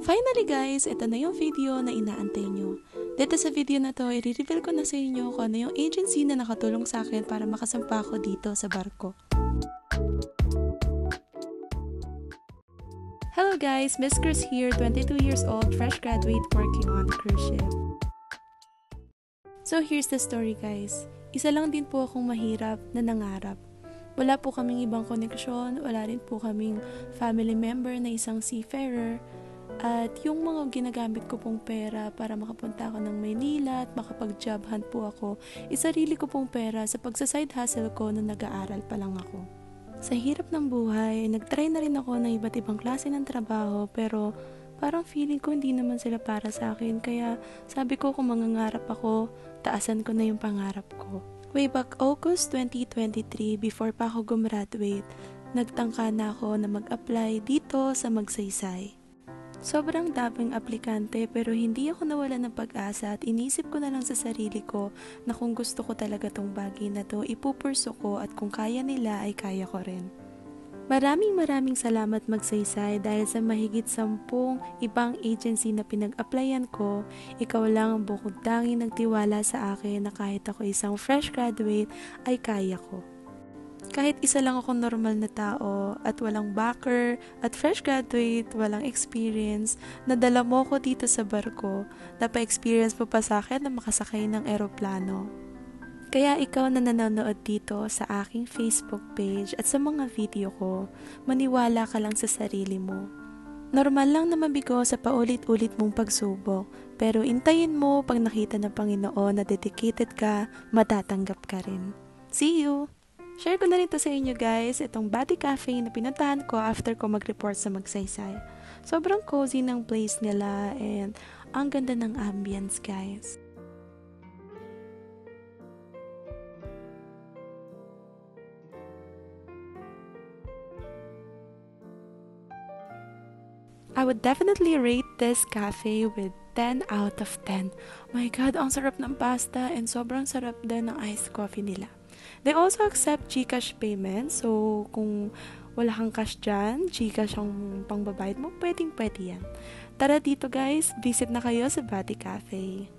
Finally guys, ito na yung video na inaantay nyo. Dito sa video na to, i-reveal ko na sa inyo kung ano yung agency na nakatulong sa akin para makasampa ko dito sa barko. Hello guys, Miss Chris here, 22 years old, fresh graduate working on a cruise ship. So here's the story guys. Isa lang din po akong mahirap na nangarap. Wala po kaming ibang koneksyon, wala rin po kaming family member na isang seafarer. At yung mga ginagamit ko pong pera para makapunta ako ng Maynila at makapag-job hunt po ako, isarili ko pong pera sa pagsaside hustle ko nung nag-aaral pa lang ako. Sa hirap ng buhay, nag-try na rin ako ng iba't ibang klase ng trabaho pero parang feeling ko hindi naman sila para sa akin kaya sabi ko kung mangangarap ako, taasan ko na yung pangarap ko. Way back August 2023, before pa ako gumraduate, nagtangka na ako na mag-apply dito sa Magsaysay. Sobrang daming aplikante pero hindi ako nawalan ng pag-asa at inisip ko na lang sa sarili ko na kung gusto ko talaga tong bagay na to, ipupurso ko at kung kaya nila ay kaya ko rin. Maraming salamat Magsaysay dahil sa mahigit 10 ibang agency na pinag-applyan ko, ikaw lang ang bukod tanging nagtiwala sa akin na kahit ako isang fresh graduate ay kaya ko. Kahit isa lang akong normal na tao at walang backer at fresh graduate, walang experience, nadala mo ko dito sa barko, napa-experience mo pa sa akin na makasakay ng eroplano. Kaya ikaw na nanonood dito sa aking Facebook page at sa mga video ko, maniwala ka lang sa sarili mo. Normal lang na mabigo sa paulit-ulit mong pagsubok, pero intayin mo pag nakita ng Panginoon na dedicated ka, matatanggap ka rin. See you! Share ko na rin to sa inyo guys, itong Bati Cafe na pinuntahan ko after ko mag-report sa Magsaysay. Sobrang cozy ng place nila and ang ganda ng ambience guys. I would definitely rate this cafe with 10 out of 10. My God, ang sarap ng pasta and sobrang sarap din ng iced coffee nila. They also accept GCash payment, so kung wala kang cash dyan, GCash ang pangbabayad mo, pwedeng-pwede yan. Tara dito guys, visit na kayo sa Bati Cafe.